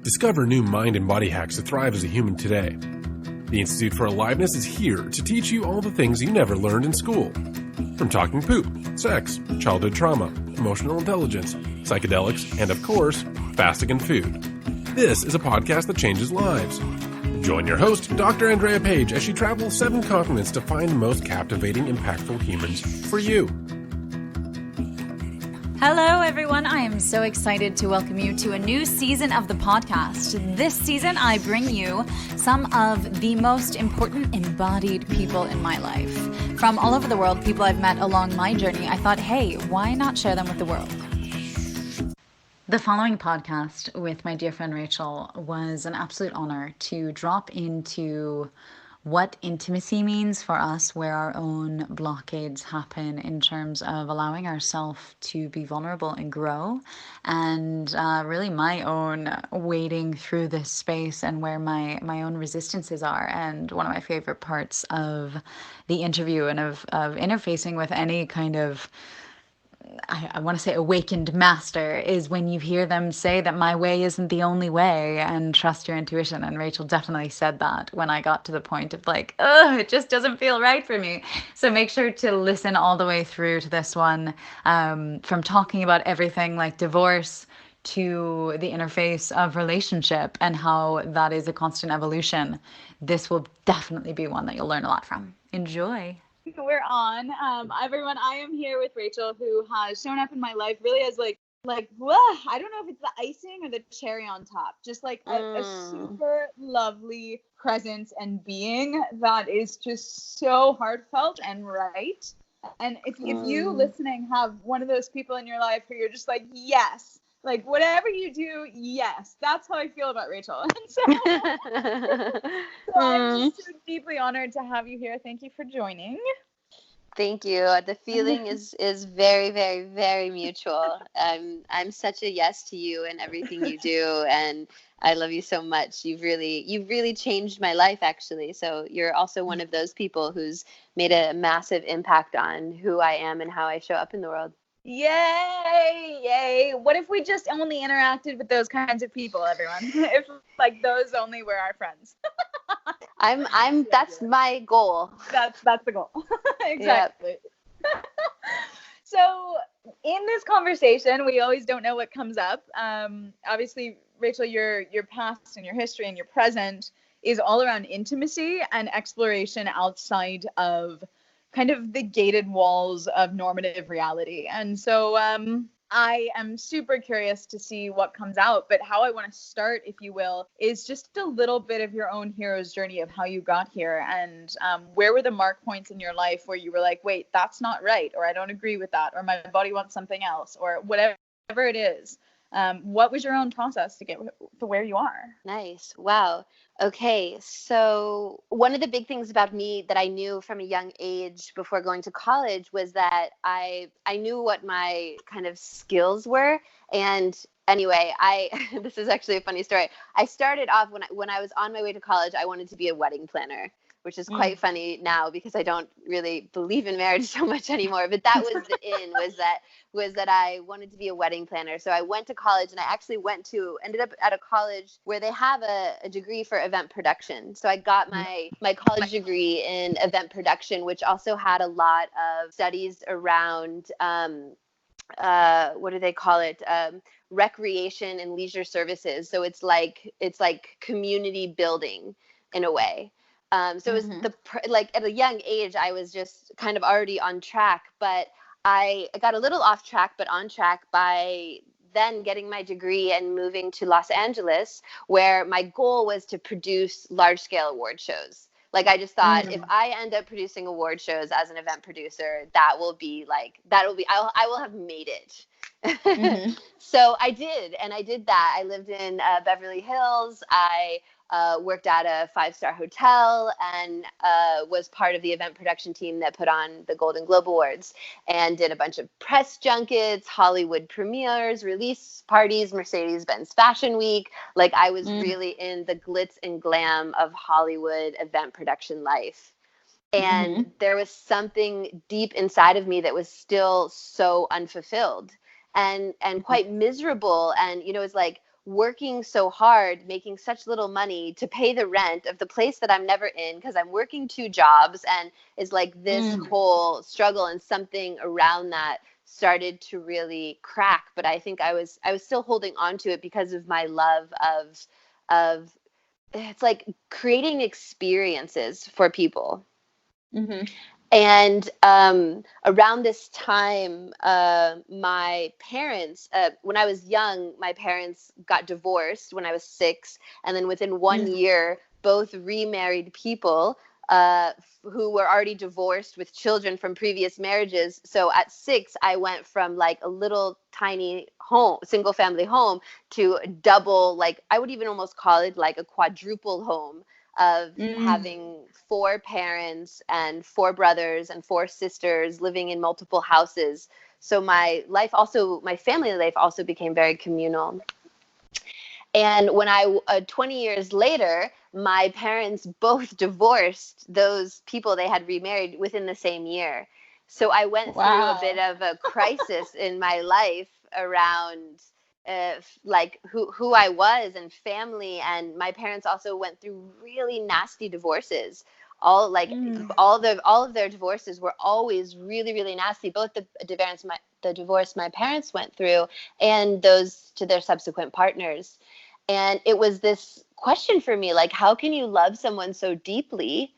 Discover new mind and body hacks to thrive as a human today. The Institute for Aliveness is here to teach you all the things you never learned in school. From talking poop, sex, childhood trauma, emotional intelligence, psychedelics, and of course, fasting and food. This is a podcast that changes lives. Join your host, Dr. Andrea Page, as she travels 7 continents to find the most captivating, impactful humans for you. Hello, everyone. I am so excited to welcome you to a new season of the podcast. This season, I bring you some of the most important embodied people in my life. From all over the world, people I've met along my journey, I thought, hey, why not share them with the world? The following podcast with my dear friend Rachel was an absolute honor to drop into what intimacy means for us, where our own blockades happen in terms of allowing ourselves to be vulnerable and grow, and really my own wading through this space and where my own resistances are. And one of my favorite parts of the interview and of interfacing with any kind of I want to say awakened master is when you hear them say that my way isn't the only way and trust your intuition. And Rachel definitely said that when I got to the point of like, oh, it just doesn't feel right for me. So make sure to listen all the way through to this one, from talking about everything like divorce to the interface of relationship and how that is a constant evolution. This will definitely be one that you'll learn a lot from. Enjoy. We're on. Everyone, I am here with Rachel, who has shown up in my life really as like, I don't know if it's the icing or the cherry on top, just like a super lovely presence and being that is just so heartfelt and right. And if you listening have one of those people in your life who you're just like, yes, like whatever you do, yes, that's how I feel about Rachel. And so I'm just so deeply honored to have you here. Thank you for joining. Thank you. The feeling is very, very, very mutual. I'm such a yes to you and everything you do, and I love you so much. You've really changed my life, actually. So you're also one of those people who's made a massive impact on who I am and how I show up in the world. Yay! What if we just only interacted with those kinds of people, everyone? If like those only were our friends. That's my goal. That's the goal. Exactly. Yep. So in this conversation, we always don't know what comes up. Obviously, Rachel, your past and your history and your present is all around intimacy and exploration outside of kind of the gated walls of normative reality. And so I am super curious to see what comes out, but how I want to start, if you will, is just a little bit of your own hero's journey of how you got here, and where were the mark points in your life where you were like, wait, that's not right, or I don't agree with that, or my body wants something else, or whatever it is. What was your own process to get to where you are? Nice. Wow. Okay. So one of the big things about me that I knew from a young age before going to college was that I knew what my kind of skills were. And anyway, this is actually a funny story. I started off when I was on my way to college, I wanted to be a wedding planner, which is quite funny now because I don't really believe in marriage so much anymore. But that was was that I wanted to be a wedding planner. So I went to college, and I actually ended up at a college where they have a degree for event production. So I got my college degree in event production, which also had a lot of studies around, what do they call it? Recreation and leisure services. So it's like community building in a way. So it was at a young age, I was just kind of already on track, but I got a little off track, but on track by then getting my degree and moving to Los Angeles, where my goal was to produce large scale award shows. Like I just thought, if I end up producing award shows as an event producer, I will have made it. So I did, and I did that. I lived in Beverly Hills. I worked at a 5-star hotel and was part of the event production team that put on the Golden Globe Awards and did a bunch of press junkets, Hollywood premieres, release parties, Mercedes-Benz Fashion Week. Like I was really in the glitz and glam of Hollywood event production life. And there was something deep inside of me that was still so unfulfilled and quite miserable. And, it's like, working so hard, making such little money to pay the rent of the place that I'm never in because I'm working 2 jobs, and is like this whole struggle, and something around that started to really crack. But I think I was still holding on to it because of my love of it's like creating experiences for people. Mm-hmm. And around this time, my parents, when I was young, my parents got divorced when I was 6. And then within 1 year, both remarried people who were already divorced with children from previous marriages. So at 6, I went from like a little tiny home, single family home, to double, like I would even almost call it like a quadruple home of having 4 parents and 4 brothers and 4 sisters living in multiple houses. So my family life also became very communal. And when 20 years later, my parents both divorced those people they had remarried within the same year. So I went through a bit of a crisis in my life around like who I was and family. And my parents also went through really nasty divorces. All of their divorces were always really, really nasty. Both the divorce my parents went through and those to their subsequent partners. And it was this question for me, like, how can you love someone so deeply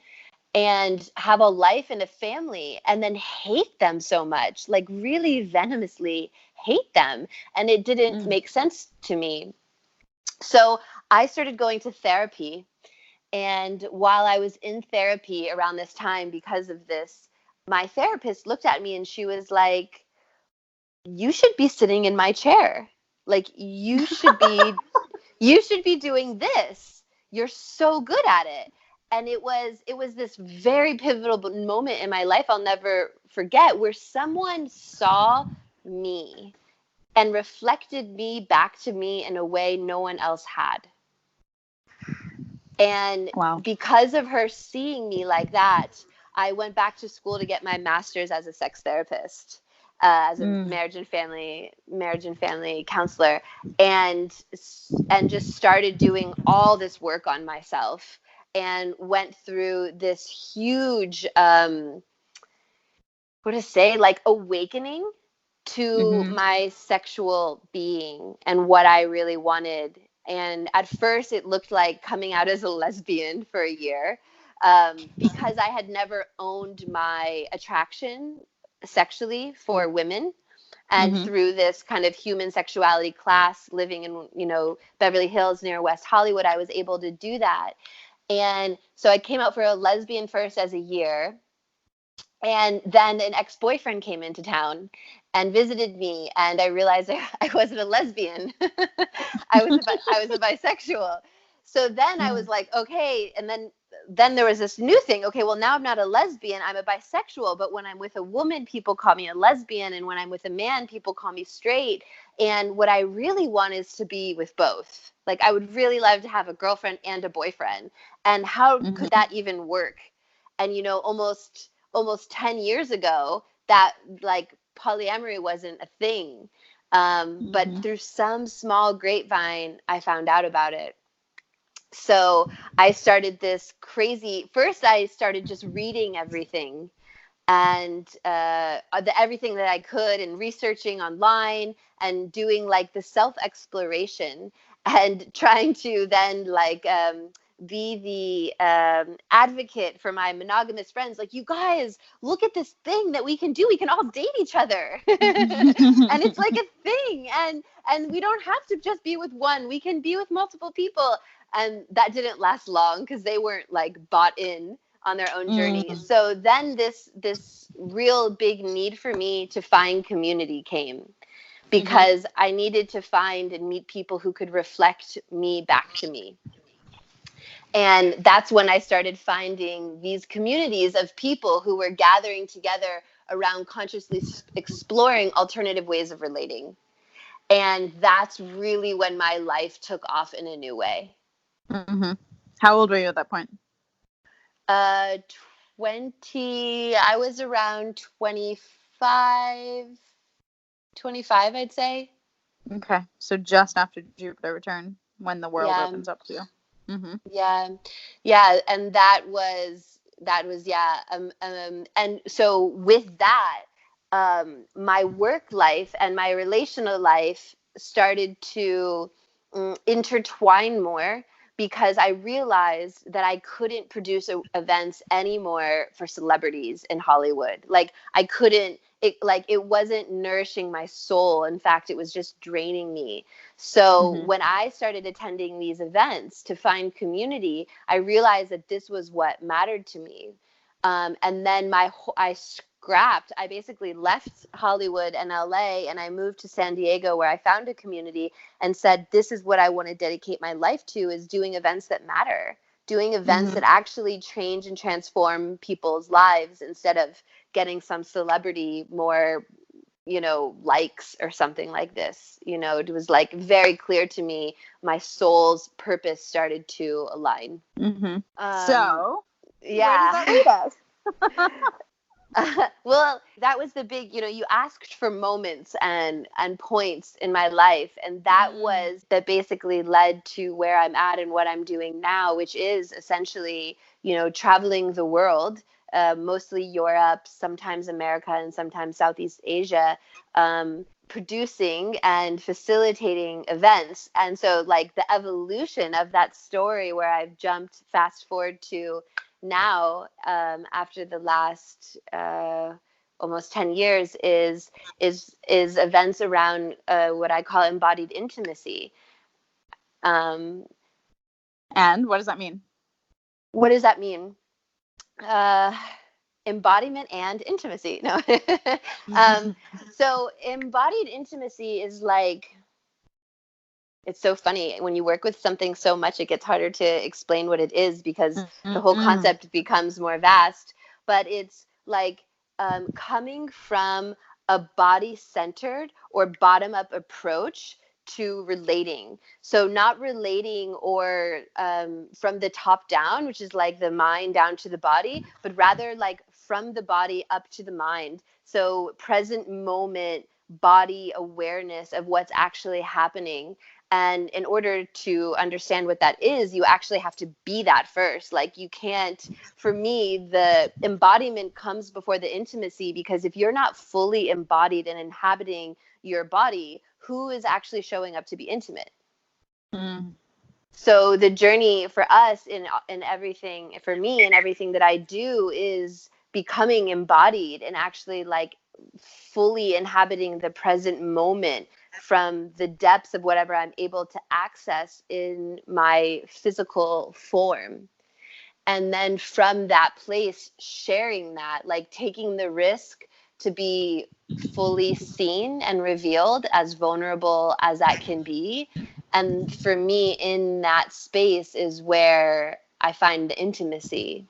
and have a life and a family and then hate them so much, like really venomously hate them? And it didn't make sense to me. So I started going to therapy. And while I was in therapy around this time, because of this, my therapist looked at me and she was like, you should be sitting in my chair. Like, you should be doing this. You're so good at it. And it was this very pivotal moment in my life I'll never forget, where someone saw me and reflected me back to me in a way no one else had. And because of her seeing me like that, I went back to school to get my master's as a sex therapist, as a marriage and family counselor, and just started doing all this work on myself, and went through this huge, awakening to my sexual being and what I really wanted. And at first it looked like coming out as a lesbian for a year, because I had never owned my attraction sexually for women. And through this kind of human sexuality class, living in, Beverly Hills near West Hollywood, I was able to do that. And so I came out for a lesbian first as a year. And then an ex-boyfriend came into town and visited me, and I realized I wasn't a lesbian. I was a bisexual. So then I was like, okay. And then there was this new thing. Okay, well, now I'm not a lesbian, I'm a bisexual. But when I'm with a woman, people call me a lesbian. And when I'm with a man, people call me straight. And what I really want is to be with both. Like, I would really love to have a girlfriend and a boyfriend. And how could that even work? And, almost 10 years ago, that like polyamory wasn't a thing. But through some small grapevine, I found out about it. So I started this crazy, first I started just reading everything and everything that I could, and researching online and doing like the self-exploration, and trying to then be the advocate for my monogamous friends. Like, you guys, look at this thing that we can do. We can all date each other. And it's like a thing. And we don't have to just be with one. We can be with multiple people. And that didn't last long because they weren't like bought in on their own journey. So then this real big need for me to find community came, because I needed to find and meet people who could reflect me back to me. And that's when I started finding these communities of people who were gathering together around consciously exploring alternative ways of relating. And that's really when my life took off in a new way. How old were you at that point? 20, I was around 25, I'd say. Okay. So just after Jupiter return, when the world opens up to you. Mm-hmm. Yeah. And that was, yeah. And so with that, my work life and my relational life started to intertwine more, because I realized that I couldn't produce events anymore for celebrities in Hollywood. Like I couldn't, it wasn't nourishing my soul. In fact, it was just draining me. So when I started attending these events to find community, I realized that this was what mattered to me. And then I basically left Hollywood and LA, and I moved to San Diego, where I found a community and said, this is what I want to dedicate my life to, is doing events that matter, doing events that actually change and transform people's lives, instead of getting some celebrity more, likes or something like this. It was like very clear to me, my soul's purpose started to align. So, yeah. Where does that lead us? Well, that was the big, you asked for moments and points in my life. And that was that basically led to where I'm at and what I'm doing now, which is essentially, traveling the world, mostly Europe, sometimes America, and sometimes Southeast Asia, producing and facilitating events. And so like the evolution of that story, where I've jumped fast forward to now, after the last almost 10 years, is events around what I call embodied intimacy. And what does that mean? What does that mean? Embodiment and intimacy. No. So embodied intimacy is like, it's so funny when you work with something so much, it gets harder to explain what it is, because the whole concept becomes more vast. But it's like coming from a body-centered or bottom-up approach to relating. So not relating or from the top down, which is like the mind down to the body, but rather like from the body up to the mind. So present moment body awareness of what's actually happening. And in order to understand what that is, you actually have to be that first. Like you can't, for me, the embodiment comes before the intimacy, because if you're not fully embodied and inhabiting your body, who is actually showing up to be intimate? So the journey for us in everything, for me, and everything that I do, is becoming embodied and actually like fully inhabiting the present moment from the depths of whatever I'm able to access in my physical form. And then from that place, sharing that, like taking the risk to be fully seen and revealed, as vulnerable as that can be. And for me, in that space is where I find the intimacy.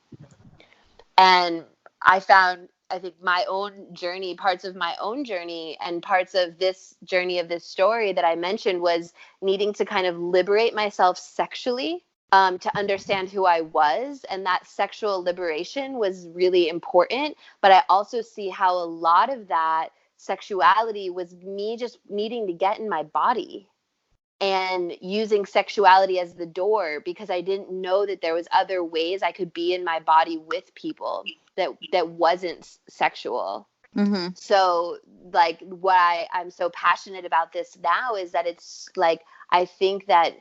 And I found, I think, my own journey, parts of my own journey and parts of this journey of this story that I mentioned, was needing to kind of liberate myself sexually, to understand who I was. And that sexual liberation was really important. But I also see how a lot of that sexuality was me just needing to get in my body and using sexuality as the door, because I didn't know that there was other ways I could be in my body with people that wasn't sexual. So like why I'm so passionate about this now is that it's like, I think that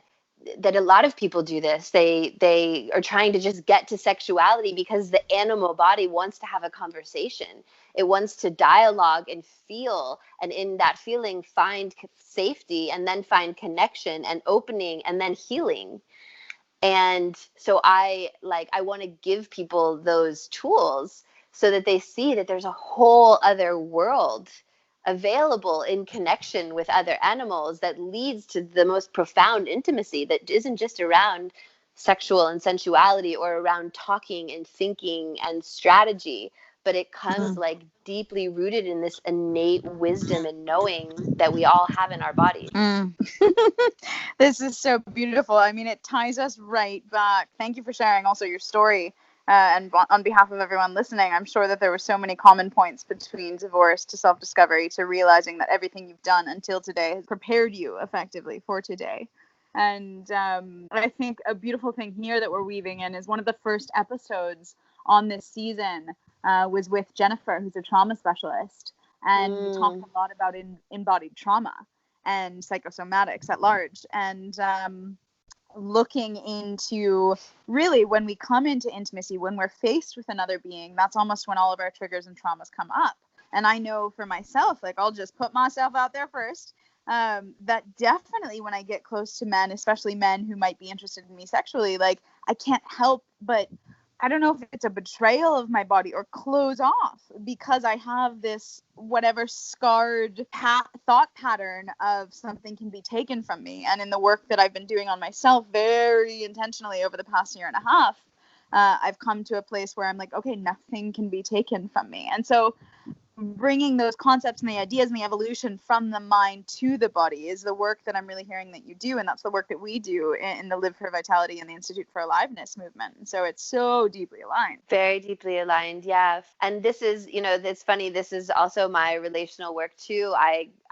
a lot of people do this. They are trying to just get to sexuality because the animal body wants to have a conversation. It wants to dialogue and feel, and in that feeling find safety, and then find connection and opening, and then healing. And so I want to give people those tools so that they see that there's a whole other world available in connection with other animals that leads to the most profound intimacy, that isn't just around sexual and sensuality or around talking and thinking and strategy, but it comes like deeply rooted in this innate wisdom and knowing that we all have in our bodies. This is so beautiful. I mean, it ties us right back. Thank you for sharing also your story and on behalf of everyone listening, I'm sure that there were so many common points between divorce to self-discovery to realizing that everything you've done until today has prepared you effectively for today. And I think a beautiful thing here that we're weaving in is one of the first episodes on this season was with Jennifer, who's a trauma specialist. And we talked a lot about embodied trauma and psychosomatics at large. And looking into really when we come into intimacy, when we're faced with another being, that's almost when all of our triggers and traumas come up. And I know for myself, like I'll just put myself out there first, that definitely when I get close to men, especially men who might be interested in me sexually, like I can't help but, I don't know if it's a betrayal of my body or close off because I have this whatever scarred thought pattern of something can be taken from me. And in the work that I've been doing on myself very intentionally over the past year and a half, I've come to a place where I'm like, okay, nothing can be taken from me. And so bringing those concepts and the ideas and the evolution from the mind to the body is the work that I'm really hearing that you do. And that's the work that we do in the Live for Vitality and the Institute for Aliveness movement. And so it's so deeply aligned. Very deeply aligned. Yeah. And this is, it's funny. This is also my relational work too.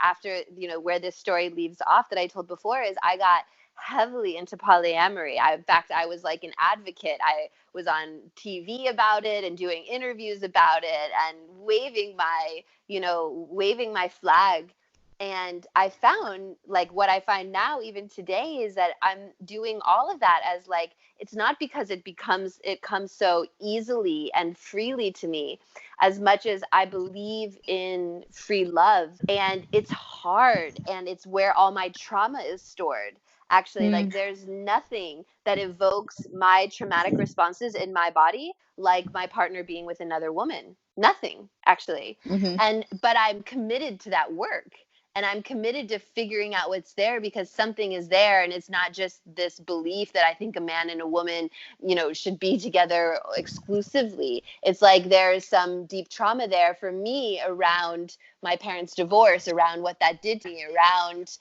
After where this story leaves off that I told before is I got heavily into polyamory. In fact, I was like an advocate. I was on TV about it and doing interviews about it and waving my flag. And I found like what I find now even today is that I'm doing all of that as like, it's not because it comes so easily and freely to me as much as I believe in free love. And it's hard and it's where all my trauma is stored. Actually, like there's nothing that evokes my traumatic responses in my body like my partner being with another woman. Nothing, actually. But I'm committed to that work. And I'm committed to figuring out what's there because something is there. And it's not just this belief that I think a man and a woman, should be together exclusively. It's like there's some deep trauma there for me around my parents' divorce, around what that did to me, around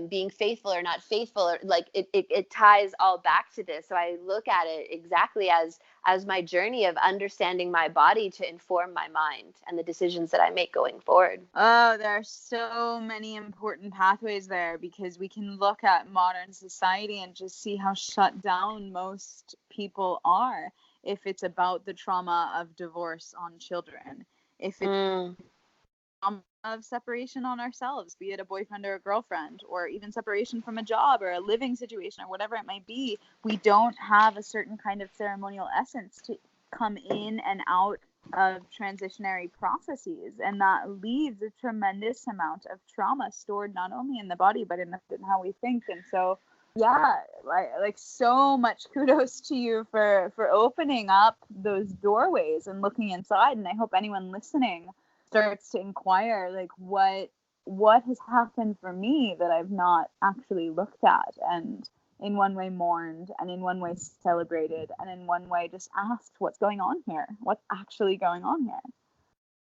being faithful or not faithful, or like it ties all back to this. So I look at it exactly as my journey of understanding my body to inform my mind and the decisions that I make going forward. Oh, there are so many important pathways there because we can look at modern society and just see how shut down most people are if it's about the trauma of divorce on children, if it's of separation on ourselves, be it a boyfriend or a girlfriend, or even separation from a job or a living situation or whatever it might be. We don't have a certain kind of ceremonial essence to come in and out of transitionary processes, and that leaves a tremendous amount of trauma stored not only in the body but in how we think. And so like so much kudos to you for opening up those doorways and looking inside. And I hope anyone listening starts to inquire, like, what has happened for me that I've not actually looked at, and in one way mourned, and in one way celebrated, and in one way just asked, what's going on here? What's actually going on here?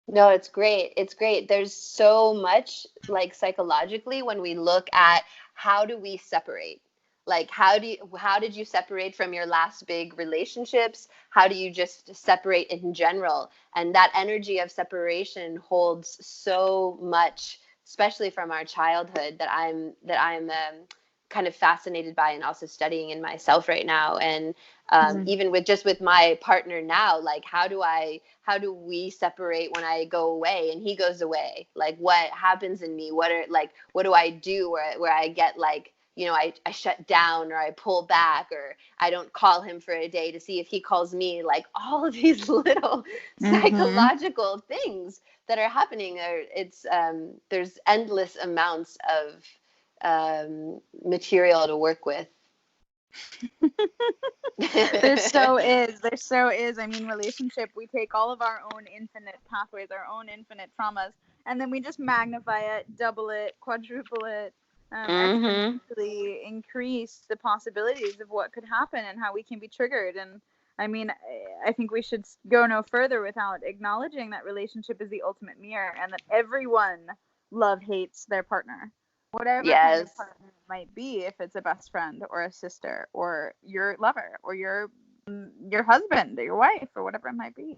No, it's great. It's great. There's so much, like, psychologically, when we look at how do we separate? Like, how did you separate from your last big relationships? How do you just separate in general? And that energy of separation holds so much, especially from our childhood, that I'm kind of fascinated by and also studying in myself right now. And even with my partner now, like, how do we separate when I go away and he goes away? Like, what happens in me? What do I do where I get like, I shut down, or I pull back, or I don't call him for a day to see if he calls me. Like, all of these little psychological things that are happening. There's endless amounts of material to work with. There so is. I mean, relationship, we take all of our own infinite pathways, our own infinite traumas, and then we just magnify it, double it, quadruple it, exponentially increase the possibilities of what could happen and how we can be triggered. And I mean, I think we should go no further without acknowledging that relationship is the ultimate mirror, and that everyone love-hates their partner. Whatever kind of partner it might be, if it's a best friend or a sister or your lover or your your husband or your wife or whatever it might be.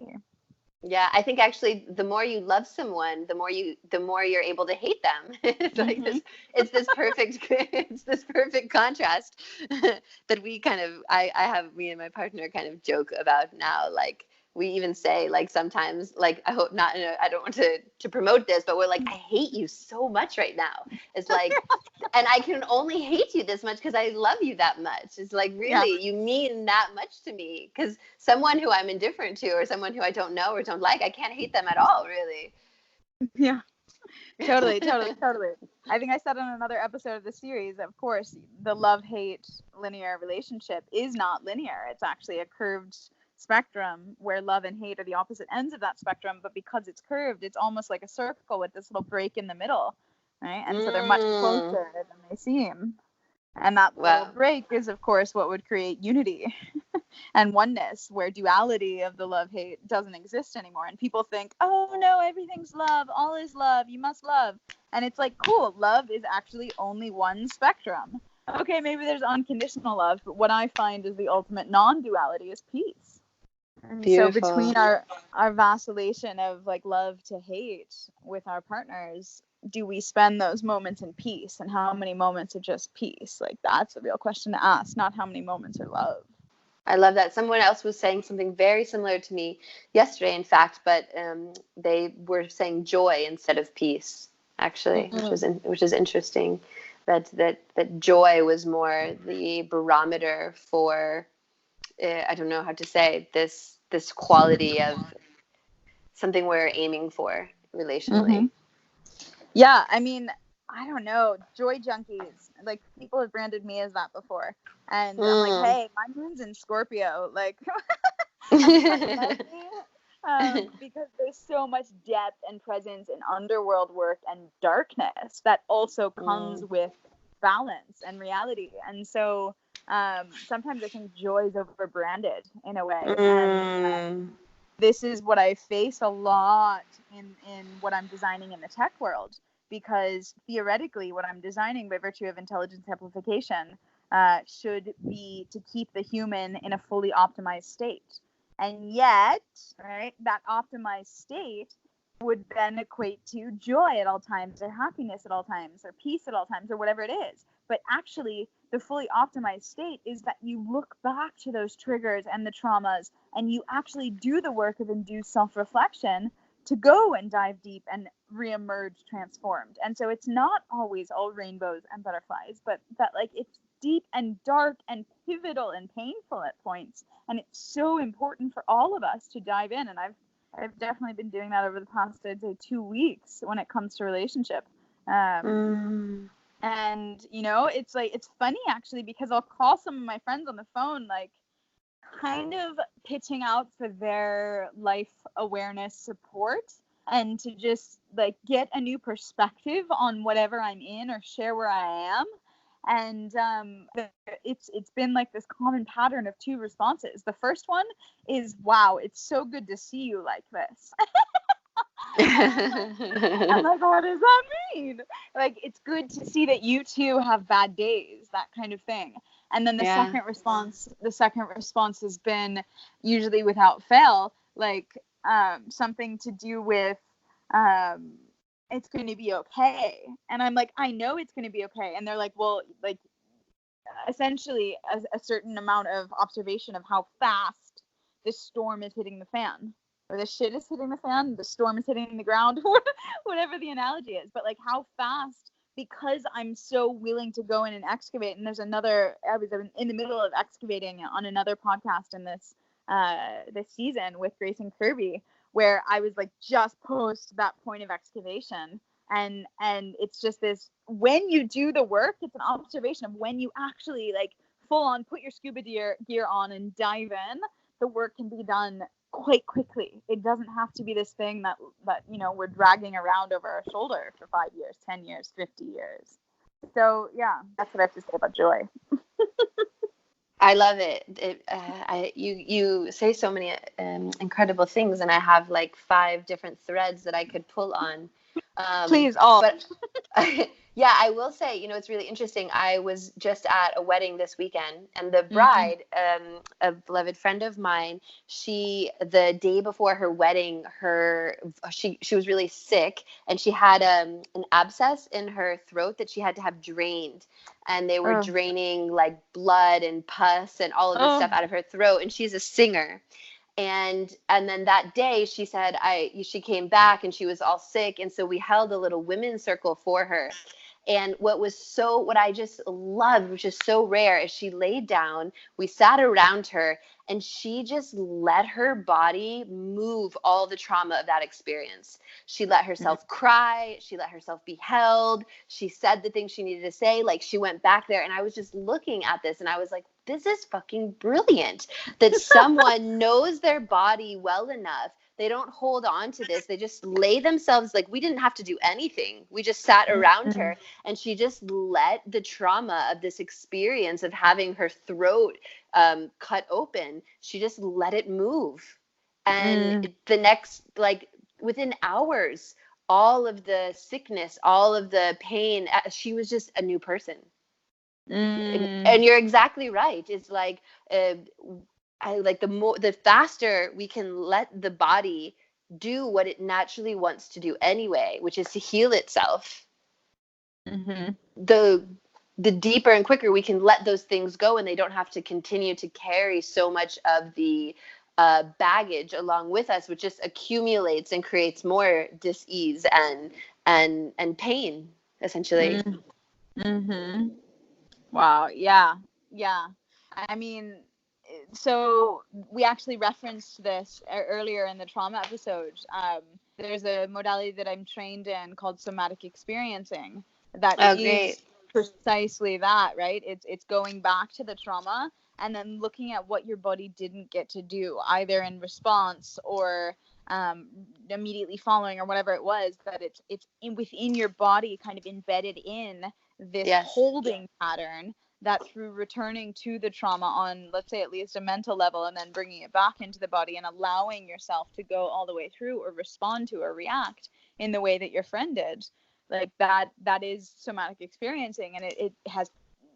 Yeah, I think actually the more you love someone, the more you're able to hate them. It's like this, it's this perfect contrast that we kind of, me and my partner kind of joke about now. Like we even say like sometimes, like I hope not, I don't want to promote this, but we're like, I hate you so much right now. It's like, and I can only hate you this much because I love you that much. It's like, really, you mean that much to me? Because someone who I'm indifferent to or someone who I don't know or don't like, I can't hate them at all, really. Yeah, totally. I think I said on another episode of the series, of course, the love-hate linear relationship is not linear. It's actually a curved spectrum where love and hate are the opposite ends of that spectrum, but because it's curved, it's almost like a circle with this little break in the middle, right? And so they're much closer than they seem. And that little break is, of course, what would create unity and oneness, where duality of the love-hate doesn't exist anymore. And people think, oh no, everything's love, all is love, you must love. And it's like, cool, love is actually only one spectrum. Okay, maybe there's unconditional love, but what I find is the ultimate non-duality is peace. And so between our vacillation of like love to hate with our partners, do we spend those moments in peace, and how many moments are just peace? Like that's a real question to ask, not how many moments are love. I love that. Someone else was saying something very similar to me yesterday, in fact, but they were saying joy instead of peace, actually, which is interesting. That joy was more the barometer for I don't know how to say this quality of something we're aiming for relationally. Yeah, I mean, I don't know, joy junkies, like people have branded me as that before, and I'm like, hey, my moon's in Scorpio, like because there's so much depth and presence in underworld work and darkness that also comes with balance and reality. And so sometimes I think joy is over-branded in a way. And this is what I face a lot in what I'm designing in the tech world, because theoretically what I'm designing by virtue of intelligence amplification should be to keep the human in a fully optimized state. And yet, right, that optimized state would then equate to joy at all times, or happiness at all times, or peace at all times, or whatever it is. But actually, the fully optimized state is that you look back to those triggers and the traumas, and you actually do the work of induced self-reflection to go and dive deep and reemerge transformed. And so it's not always all rainbows and butterflies, but that like it's deep and dark and pivotal and painful at points. And it's so important for all of us to dive in. And I've definitely been doing that over the past, I'd say, 2 weeks when it comes to relationship. And, you know, it's like, it's funny actually, because I'll call some of my friends on the phone, like kind of pitching out for their life awareness support and to just like get a new perspective on whatever I'm in or share where I am. And it's been like this common pattern of 2 responses. The first one is, wow, it's so good to see you like this. I'm like, what does that mean? Like, it's good to see that you too have bad days, that kind of thing. And then the second response has been, usually without fail, like something to do with it's going to be okay. And I'm like, I know it's going to be okay. And they're like, well, like essentially a certain amount of observation of how fast this storm is hitting the fan, or the shit is hitting the fan, the storm is hitting the ground, whatever the analogy is. But like how fast, because I'm so willing to go in and excavate. And there's another, I was in the middle of excavating on another podcast in this season with Grace and Kirby, where I was like just post that point of excavation. And it's just this, when you do the work, it's an observation of when you actually like full on put your scuba gear on and dive in, the work can be done quite quickly. It doesn't have to be this thing that you know we're dragging around over our shoulder for 5 years, 10 years, 50 years. So yeah, that's what I have to say about joy. I love it. You say so many incredible things, and I have like 5 different threads that I could pull on. Please, all. But Yeah, I will say, it's really interesting. I was just at a wedding this weekend, and the Mm-hmm. bride, a beloved friend of mine, the day before her wedding, she was really sick, and she had an abscess in her throat that she had to have drained, and they were Oh. draining like blood and pus and all of this stuff out of her throat, and she's a singer. And then that day she said she came back and she was all sick, and so we held a little women's circle for her. And what I just loved, which is so rare, is she laid down, we sat around her, and she just let her body move all the trauma of that experience. She let herself cry, she let herself be held, she said the things she needed to say, like she went back there, and I was just looking at this and I was like, this is fucking brilliant that someone knows their body well enough. They don't hold on to this. They just lay themselves, like we didn't have to do anything. We just sat around her, and she just let the trauma of this experience of having her throat cut open, she just let it move. And the next, like within hours, all of the sickness, all of the pain, she was just a new person. And you're exactly right. It's like the faster we can let the body do what it naturally wants to do anyway, which is to heal itself. The deeper and quicker we can let those things go, and they don't have to continue to carry so much of the baggage along with us, which just accumulates and creates more dis-ease and pain, essentially. Wow. Yeah. I mean, so we actually referenced this earlier in the trauma episode. There's a modality that I'm trained in called somatic experiencing that is precisely that, right? It's going back to the trauma and then looking at what your body didn't get to do, either in response or immediately following, or whatever it was, that it's within your body, kind of embedded in this holding pattern, that through returning to the trauma on, let's say, at least a mental level, and then bringing it back into the body and allowing yourself to go all the way through or respond to or react in the way that your friend did, like that is somatic experiencing. And it has,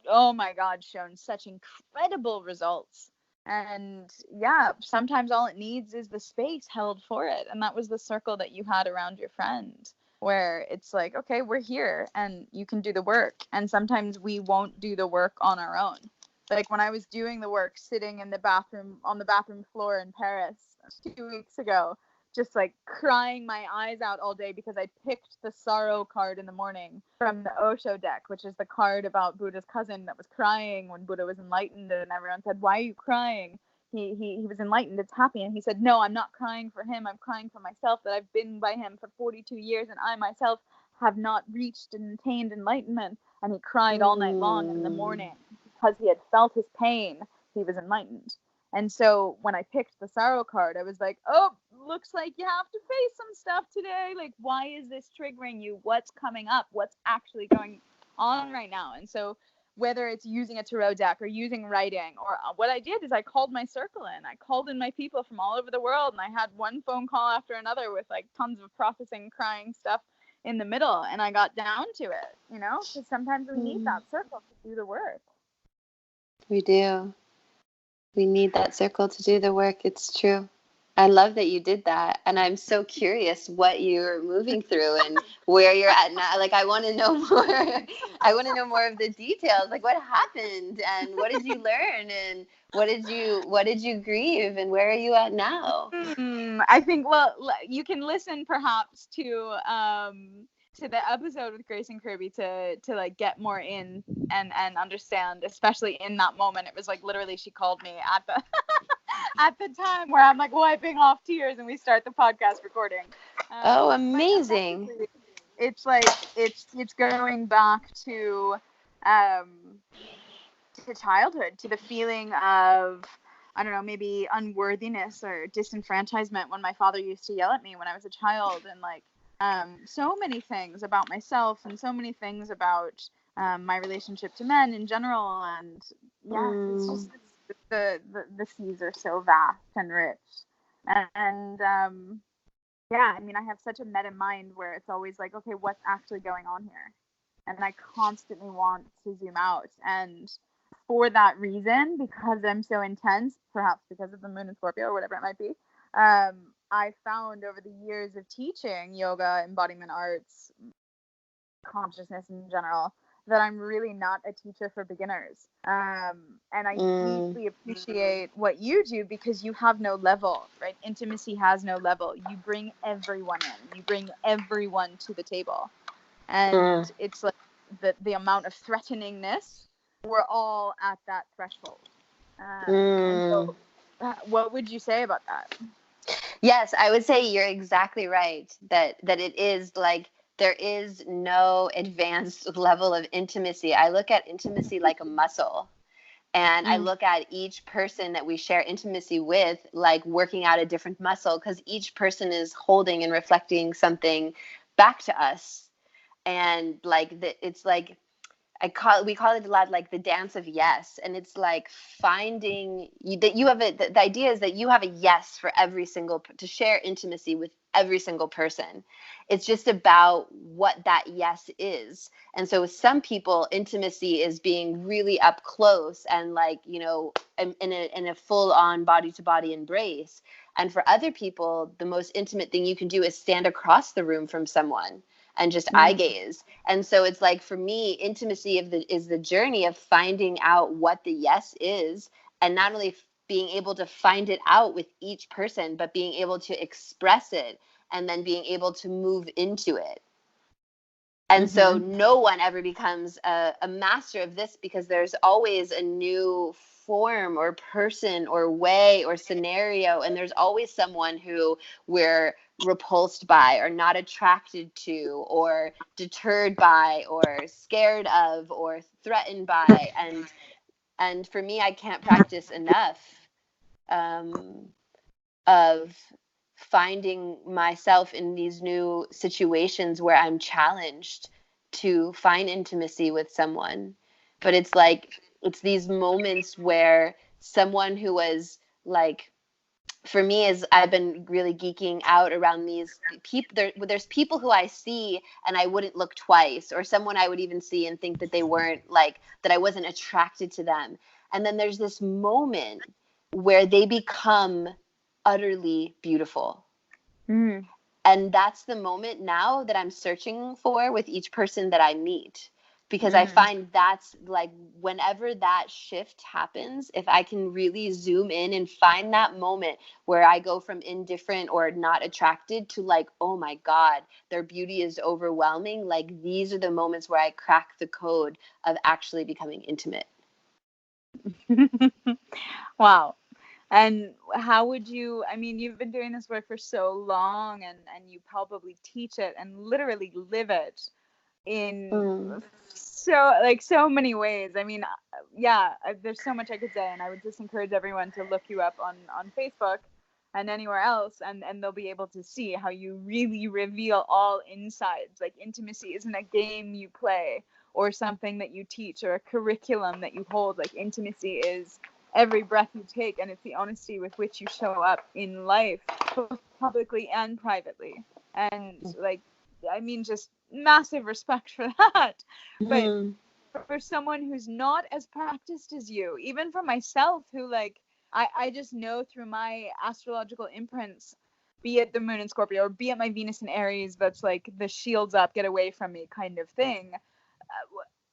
oh my God, shown such incredible results. And yeah, sometimes all it needs is the space held for it. And that was the circle that you had around your friend, where it's like, okay, we're here and you can do the work. And sometimes we won't do the work on our own. Like when I was doing the work sitting in the bathroom, on the bathroom floor in Paris 2 weeks ago, just like crying my eyes out all day because I picked the sorrow card in the morning from the Osho deck, which is the card about Buddha's cousin that was crying when Buddha was enlightened, and everyone said, why are you crying? He was enlightened, it's happy. And he said, no, I'm not crying for him, I'm crying for myself, that I've been by him for 42 years and I myself have not reached and attained enlightenment. And he cried all night long, and in the morning, because he had felt his pain, he was enlightened. And so when I picked the sorrow card, I was like, oh, looks like you have to face some stuff today. Like, why is this triggering you? What's coming up? What's actually going on right now? And so whether it's using a tarot deck or using writing, or what I did is I called my circle in. I called in my people from all over the world, and I had one phone call after another with like tons of processing, crying stuff in the middle. And I got down to it, because sometimes we need that circle to do the work. We do. We need that circle to do the work. It's true. I love that you did that. And I'm so curious what you're moving through and where you're at now. Like, I want to know more. I want to know more of the details. Like, what happened and what did you learn and what did you grieve and where are you at now? I think, well, you can listen perhaps to the episode with Grace and Kirby to like get more in and understand, especially in that moment. It was like literally she called me at the at the time where I'm like wiping off tears and we start the podcast recording. Oh, amazing. It's like it's going back to childhood, to the feeling of, I don't know, maybe unworthiness or disenfranchisement when my father used to yell at me when I was a child, and like so many things about myself and so many things about my relationship to men in general. And it's just the seas are so vast and rich. And I mean, I have such a meta mind where it's always like, okay, what's actually going on here? and I constantly want to zoom out. And for that reason, because I'm so intense, perhaps because of the moon in Scorpio or whatever it might be, I found over the years of teaching yoga, embodiment arts, consciousness in general, that I'm really not a teacher for beginners. And I deeply appreciate what you do because you have no level, right? Intimacy has no level. You bring everyone in. You bring everyone to the table. And it's like the amount of threateningness, we're all at that threshold. And so, what would you say about that? Yes, I would say you're exactly right. That it is like there is no advanced level of intimacy. I look at intimacy like a muscle. And I look at each person that we share intimacy with like working out a different muscle, because each person is holding and reflecting something back to us. And like it's like we call it a lot like the dance of yes. And it's like finding that you have the idea is that you have a yes for every single, to share intimacy with every single person. It's just about what that yes is. And so with some people, intimacy is being really up close and like, you know, in a full on body to body embrace. And for other people, the most intimate thing you can do is stand across the room from someone and just eye gaze. And so it's like, for me, intimacy is the journey of finding out what the yes is, and not only being able to find it out with each person, but being able to express it and then being able to move into it. And so no one ever becomes a master of this, because there's always a new form or person or way or scenario. And there's always someone who we're repulsed by or not attracted to or deterred by or scared of or threatened by. And for me, I can't practice enough of finding myself in these new situations where I'm challenged to find intimacy with someone. But it's like, it's these moments where someone who was like, for me, is I've been really geeking out around these people. There's people who I see and I wouldn't look twice, or someone I would even see and think that they weren't like, that I wasn't attracted to them. And then there's this moment where they become utterly beautiful. And that's the moment now that I'm searching for with each person that I meet, because I find that's like, whenever that shift happens, if I can really zoom in and find that moment where I go from indifferent or not attracted to like, oh my God, their beauty is overwhelming. Like, these are the moments where I crack the code of actually becoming intimate. Wow. And how would you, I mean, you've been doing this work for so long, and you probably teach it and literally live it in so many ways. I mean, yeah, there's so much I could say, and I would just encourage everyone to look you up on Facebook and anywhere else, and they'll be able to see how you really reveal all insides. Like, intimacy isn't a game you play or something that you teach or a curriculum that you hold. Like, intimacy is every breath you take, and it's the honesty with which you show up in life, both publicly and privately. And like, I mean, just massive respect for that. But for someone who's not as practiced as you, even for myself, who like, I just know through my astrological imprints, be it the moon in Scorpio or be it my Venus in Aries, that's like the shields up, get away from me kind of thing.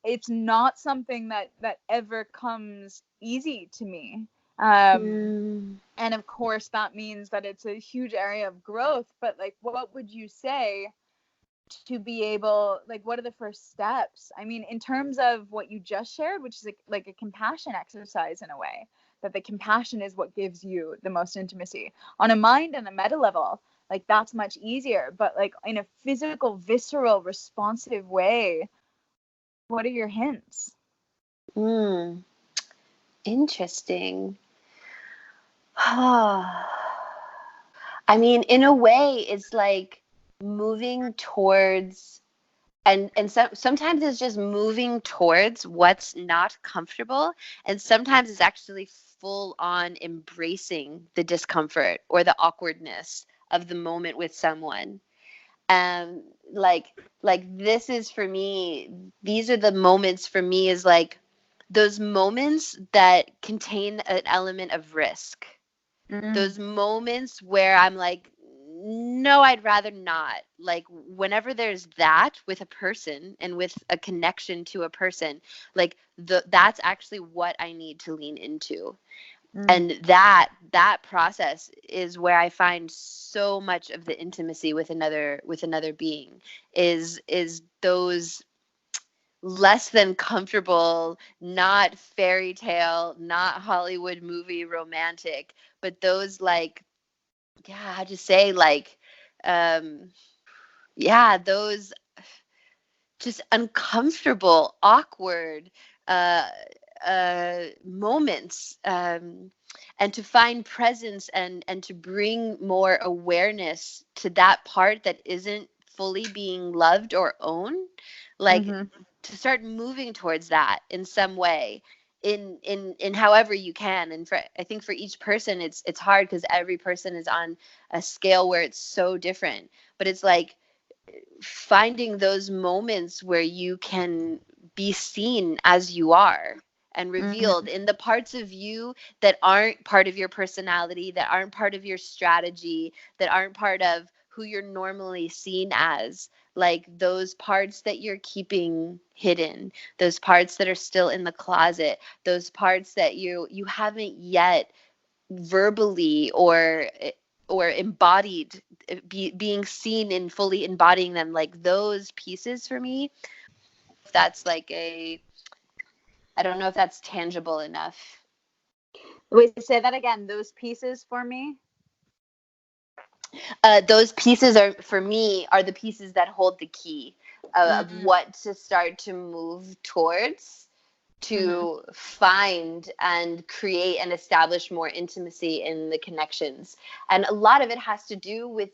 It's not something that ever comes easy to me. And of course that means that it's a huge area of growth, but like, what would you say to be able, like, what are the first steps? I mean, in terms of what you just shared, which is like a compassion exercise in a way, that the compassion is what gives you the most intimacy on a mind and a meta level. Like, that's much easier, but like in a physical, visceral, responsive way, what are your hints? Interesting. I mean, in a way, it's like moving towards, and sometimes it's just moving towards what's not comfortable, and sometimes it's actually full on embracing the discomfort or the awkwardness of the moment with someone. Like this is for me, these are the moments for me, is like those moments that contain an element of risk. Those moments where I'm like, no, I'd rather not. Like whenever there's that with a person and with a connection to a person, like that's actually what I need to lean into. And that process is where I find so much of the intimacy with another being, is those less than comfortable, not fairy tale, not Hollywood movie romantic, but those like, yeah, how'd you say, like, yeah, those just uncomfortable, awkward moments, and to find presence and to bring more awareness to that part that isn't fully being loved or owned, like to start moving towards that in some way, in however you can. And I think for each person it's hard, because every person is on a scale where it's so different, but it's like finding those moments where you can be seen as you are and revealed in the parts of you that aren't part of your personality, that aren't part of your strategy, that aren't part of who you're normally seen as. Like those parts that you're keeping hidden, those parts that are still in the closet, those parts that you haven't yet verbally or embodied, being seen and fully embodying them. Like those pieces for me, that's like I don't know if that's tangible enough. Wait, say that again. Those pieces for me? Those pieces are, for me, are the pieces that hold the key of what to start to move towards, to find and create and establish more intimacy in the connections. And a lot of it has to do with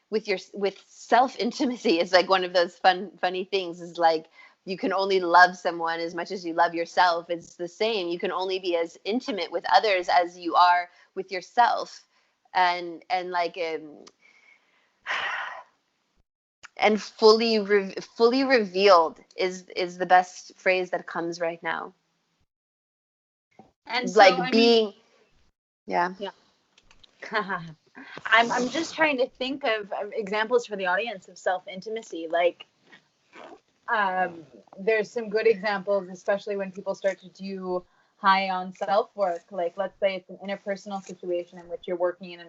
with self intimacy. It's like one of those funny things, is like, you can only love someone as much as you love yourself. It's the same. You can only be as intimate with others as you are with yourself. And like and fully revealed is the best phrase that comes right now. And like so, being yeah. I'm just trying to think of examples for the audience of self-intimacy. Like, there's some good examples, especially when people start to do high on self-work. Like, let's say it's an interpersonal situation in which you're working in an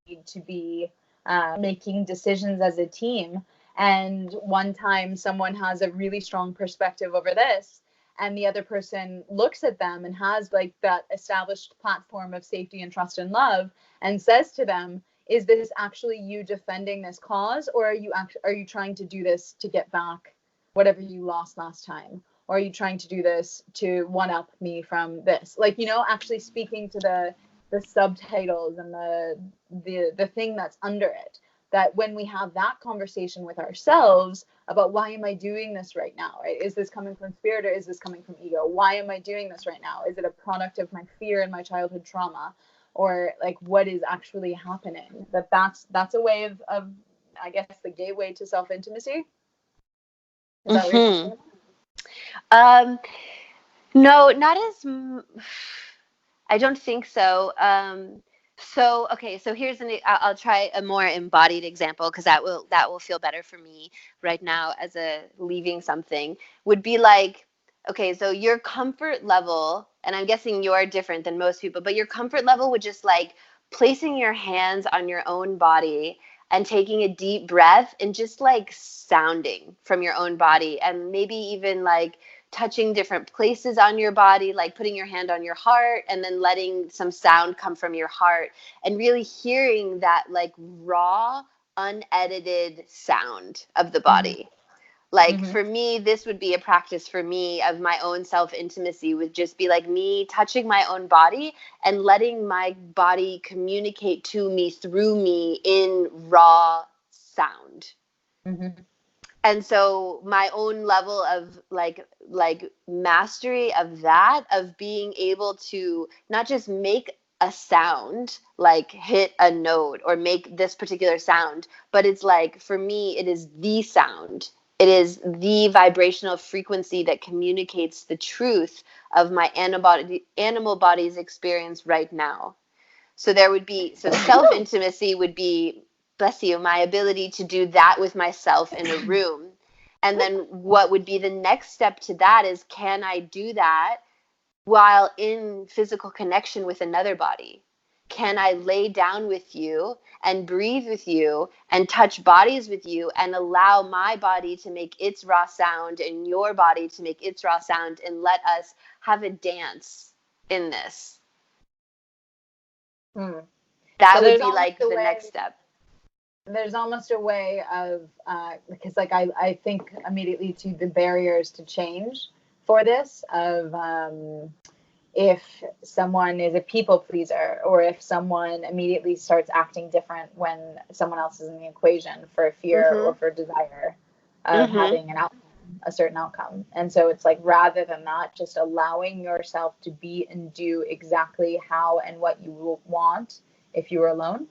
need to be making decisions as a team, and one time someone has a really strong perspective over this, and the other person looks at them and has like that established platform of safety and trust and love, and says to them, is this actually you defending this cause, or are you trying to do this to get back whatever you lost last time, or are you trying to do this to one up me from this? Like, actually speaking to the subtitles and the thing that's under it, that when we have that conversation with ourselves about, why am I doing this right now, right? Is this coming from spirit, or is this coming from ego? Why am I doing this right now? Is it a product of my fear and my childhood trauma, or like what is actually happening? That's a way of I guess the gateway to self-intimacy. Is that what you're saying? No, not as I don't think so. So here's I'll try a more embodied example, because that will feel better for me right now as a leaving something. Would be like, okay, so your comfort level, and I'm guessing you're different than most people, but your comfort level would just like placing your hands on your own body and taking a deep breath and just like sounding from your own body, and maybe even like touching different places on your body, like putting your hand on your heart and then letting some sound come from your heart, and really hearing that like raw, unedited sound of the body. Like for me, this would be a practice for me of my own self-intimacy, would just be like me touching my own body and letting my body communicate to me through me in raw sound. And so my own level of like mastery of that, of being able to not just make a sound, like hit a note or make this particular sound, but it's like, for me, it is the sound. It is the vibrational frequency that communicates the truth of my animal body's experience right now. So self-intimacy would be, bless you, my ability to do that with myself in a room. And then what would be the next step to that is, can I do that while in physical connection with another body? Can I lay down with you and breathe with you and touch bodies with you and allow my body to make its raw sound and your body to make its raw sound, and let us have a dance in this? That So would be like the next step. There's almost a way of, because like I think immediately to the barriers to change for this, of if someone is a people pleaser, or if someone immediately starts acting different when someone else is in the equation for fear or for desire of having a certain outcome. And so it's like, rather than that, just allowing yourself to be and do exactly how and what you will want if you were alone.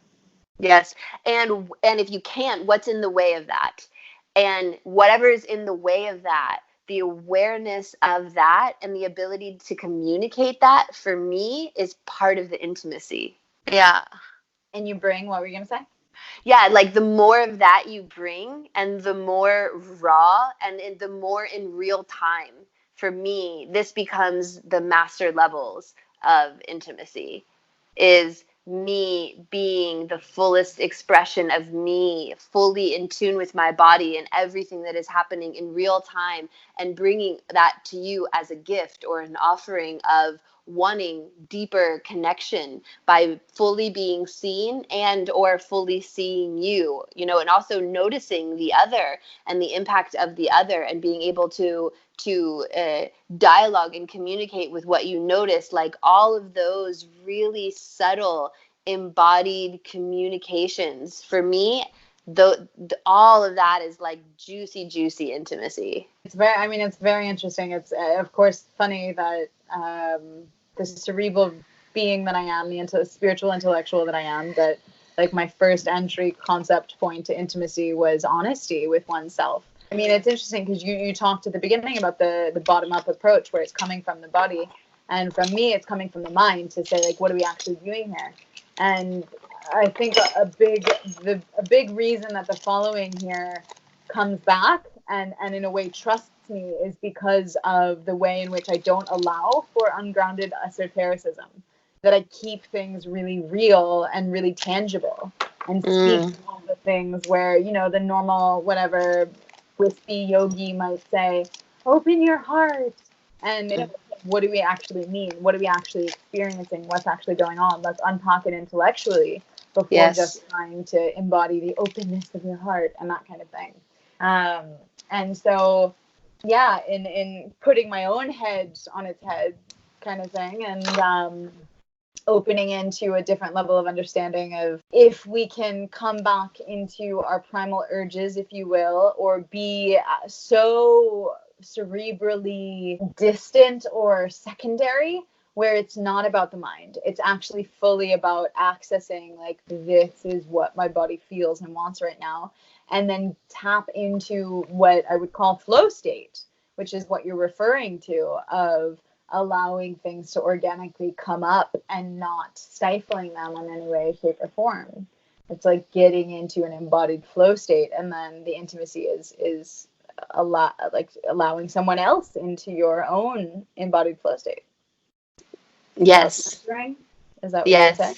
Yes. And if you can't, what's in the way of that? And whatever is in the way of that, the awareness of that and the ability to communicate that, for me, is part of the intimacy. Yeah. And you bring, what were you going to say? Yeah, like the more of that you bring, and the more raw and the more in real time, for me, this becomes the master levels of intimacy, is me being the fullest expression of me, fully in tune with my body and everything that is happening in real time, and bringing that to you as a gift or an offering of wanting deeper connection by fully being seen and or fully seeing you, and also noticing the other and the impact of the other, and being able to dialogue and communicate with what you notice. Like all of those really subtle embodied communications, for me, all of that is like juicy intimacy. It's very interesting. It's of course funny that the cerebral being that I am, the spiritual intellectual that I am, that like my first entry concept point to intimacy was honesty with oneself. I mean, it's interesting because you talked at the beginning about the bottom-up approach, where it's coming from the body, and from me, it's coming from the mind, to say, like, what are we actually doing here? And I think a big reason that the following here comes back and in a way trusts me is because of the way in which I don't allow for ungrounded esotericism, that I keep things really real and really tangible, and speak all the things where, the normal, whatever, wispy yogi might say, open your heart. And what do we actually mean? What are we actually experiencing? What's actually going on? Let's unpack it intellectually before just trying to embody the openness of your heart and that kind of thing. And so, yeah, in putting my own head on its head kind of thing, and opening into a different level of understanding of, if we can come back into our primal urges, if you will, or be so cerebrally distant or secondary, where it's not about the mind. It's actually fully about accessing, like, this is what my body feels and wants right now. And then tap into what I would call flow state, which is what you're referring to, of allowing things to organically come up and not stifling them in any way, shape, or form. It's like getting into an embodied flow state, and then the intimacy is a lot like allowing someone else into your own embodied flow state. Yes. Is that what yes. you said?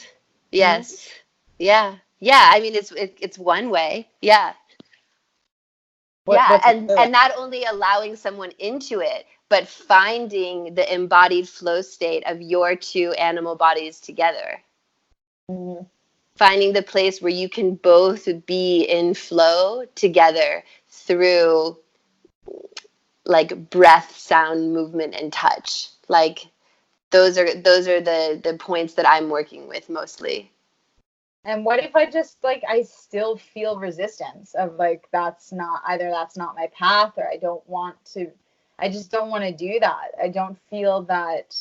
Yes. Mm-hmm. Yeah. I mean, it's one way. Yeah. And not only allowing someone into it, but finding the embodied flow state of your two animal bodies together. Mm-hmm. Finding the place where you can both be in flow together through, like, breath, sound, movement, and touch. Like, those are the points that I'm working with mostly. And what if I just, like, I still feel resistance of, like, that's not my path, or I just don't want to do that. I don't feel that.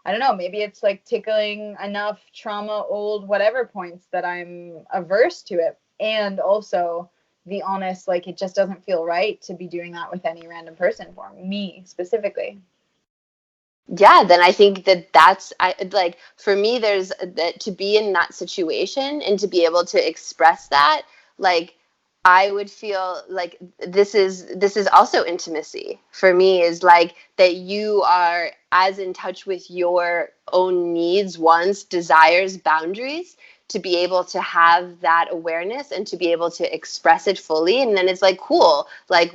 I don't know, maybe it's like tickling enough trauma, old whatever points that I'm averse to it. And also the honest, like, it just doesn't feel right to be doing that with any random person for me specifically. Yeah, then I think that's like, for me, there's that, to be in that situation and to be able to express that, like, I would feel like this is also intimacy for me, is like that you are as in touch with your own needs, wants, desires, boundaries, to be able to have that awareness and to be able to express it fully. And then it's like, cool, like,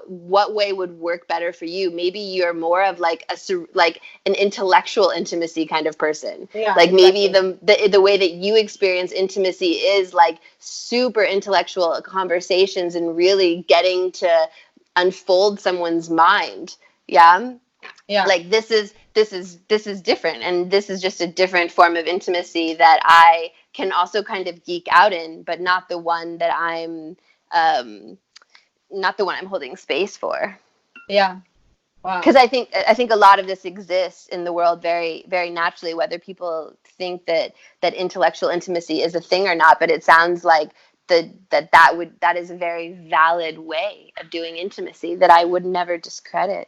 what way would work better for you? Maybe you're more of like like an intellectual intimacy kind of person. Yeah, like maybe exactly. the way that you experience intimacy is like super intellectual conversations and really getting to unfold someone's mind. Yeah. Like this is different, and this is just a different form of intimacy that I can also kind of geek out in, but not the one that I'm holding space for. Yeah. Wow. Because I think a lot of this exists in the world very, very naturally, whether people think that intellectual intimacy is a thing or not. But it sounds like that is a very valid way of doing intimacy that I would never discredit.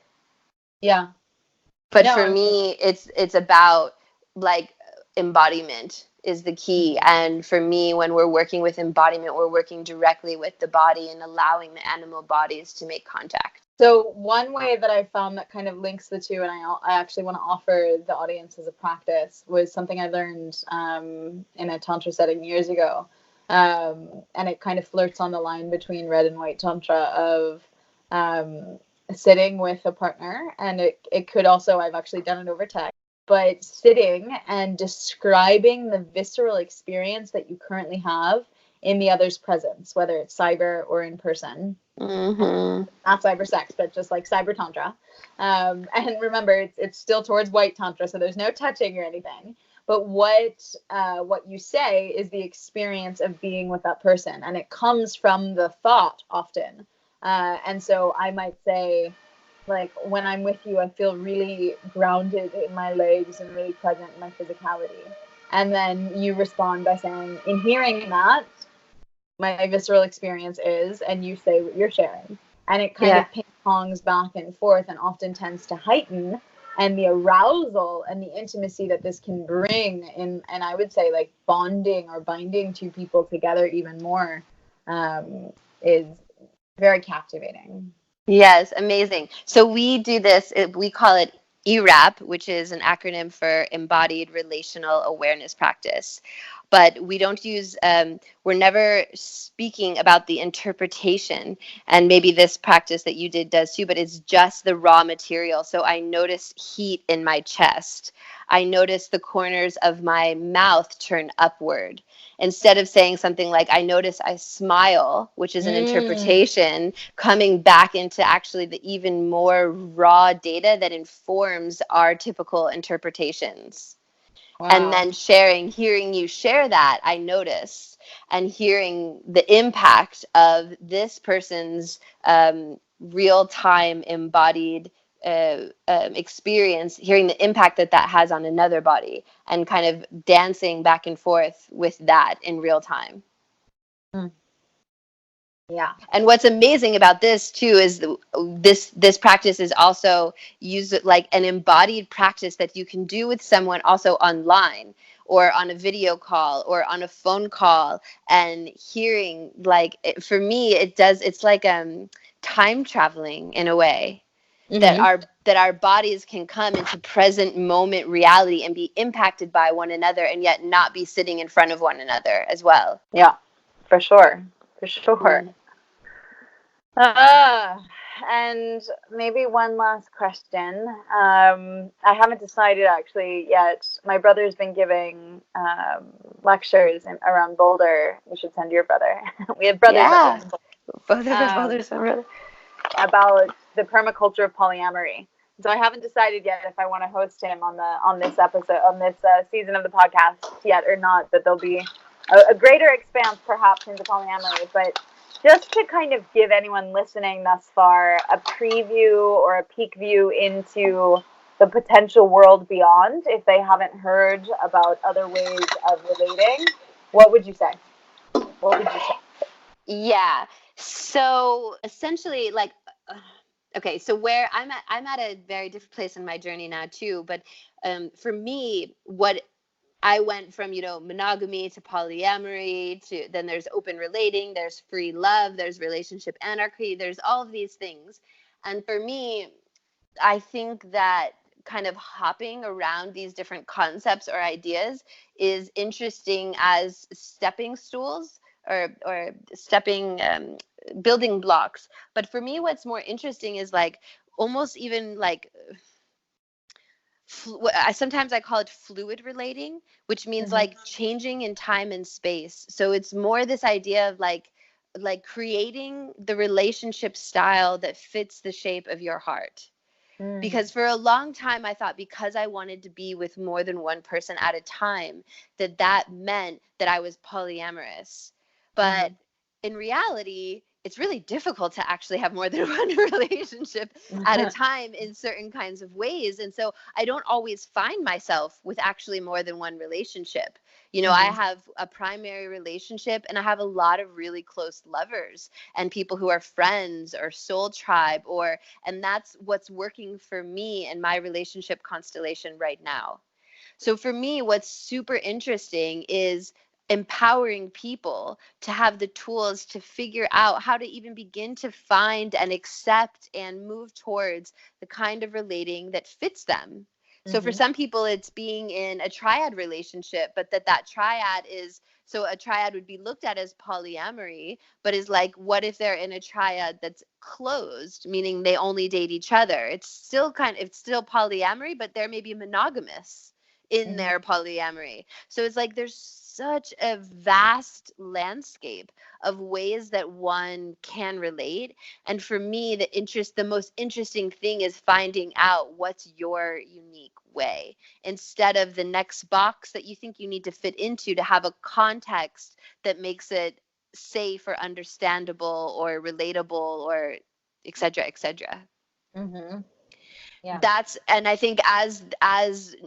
Yeah. But no, for me, it's about like embodiment is the key. And for me, when we're working with embodiment, we're working directly with the body and allowing the animal bodies to make contact. So one way that I found that kind of links the two, and I actually want to offer the audience as a practice, was something I learned in a Tantra setting years ago. And it kind of flirts on the line between red and white Tantra of sitting with a partner. And it could also, I've actually done it over text, but sitting and describing the visceral experience that you currently have in the other's presence, whether it's cyber or in person. Mm-hmm. Not cyber sex, but just like cyber tantra. And remember, it's still towards white tantra, so there's no touching or anything. But what you say is the experience of being with that person, and it comes from the thought often. And so I might say, like, when I'm with you, I feel really grounded in my legs and really present in my physicality. And then you respond by saying, in hearing that, my visceral experience is, and you say what you're sharing. And it kind of ping-pongs back and forth and often tends to heighten. And the arousal and the intimacy that this can bring in, and I would say like bonding or binding two people together even more, is very captivating. Yes, amazing. So we do this, we call it ERAP, which is an acronym for Embodied Relational Awareness Practice. But we don't use, we're never speaking about the interpretation. And maybe this practice that you did does too, but it's just the raw material. So I notice heat in my chest. I notice the corners of my mouth turn upward. Instead of saying something like, I notice I smile, which is an interpretation, coming back into actually the even more raw data that informs our typical interpretations. Wow. And then hearing you share that, I notice, and hearing the impact of this person's real-time embodied experience, hearing the impact that has on another body, and kind of dancing back and forth with that in real time. Yeah. And what's amazing about this too is this practice is also used like an embodied practice that you can do with someone also online or on a video call or on a phone call, and hearing, like, for me it's like time traveling in a way. Mm-hmm. that our bodies can come into present moment reality and be impacted by one another, and yet not be sitting in front of one another as well. Yeah, for sure. And maybe one last question. I haven't decided actually yet. My brother's been giving lectures around Boulder. You should send your brother. We have brothers. Yeah, both of us brothers and brothers. About the permaculture of polyamory. So I haven't decided yet if I want to host him on this episode, on this season of the podcast yet or not. But there'll be a greater expanse perhaps into polyamory. But just to kind of give anyone listening thus far a preview or a peek view into the potential world beyond if they haven't heard about other ways of relating, what would you say? What would you say? Yeah. So essentially, like, okay, so where I'm at a very different place in my journey now too. But for me, what I went from, monogamy to polyamory to then there's open relating, there's free love, there's relationship anarchy, there's all of these things. And for me, I think that kind of hopping around these different concepts or ideas is interesting as stepping stools or stepping building blocks. But for me, what's more interesting is like almost even like sometimes I call it fluid relating, which means like changing in time and space. So it's more this idea of like creating the relationship style that fits the shape of your heart. Because for a long time, I thought because I wanted to be with more than one person at a time, that meant that I was polyamorous. But in reality, it's really difficult to actually have more than one relationship at a time in certain kinds of ways. And so I don't always find myself with actually more than one relationship. I have a primary relationship and I have a lot of really close lovers and people who are friends or soul tribe and that's what's working for me and my relationship constellation right now. So for me, what's super interesting is empowering people to have the tools to figure out how to even begin to find and accept and move towards the kind of relating that fits them. So for some people, it's being in a triad relationship, but that triad is, so a triad would be looked at as polyamory, but is like, what if they're in a triad that's closed, meaning they only date each other? It's still polyamory, but they're maybe monogamous in their polyamory. So it's like there's such a vast landscape of ways that one can relate. And for me, the most interesting thing is finding out what's your unique way instead of the next box that you think you need to fit into to have a context that makes it safe or understandable or relatable or et cetera, et cetera. Yeah. And I think as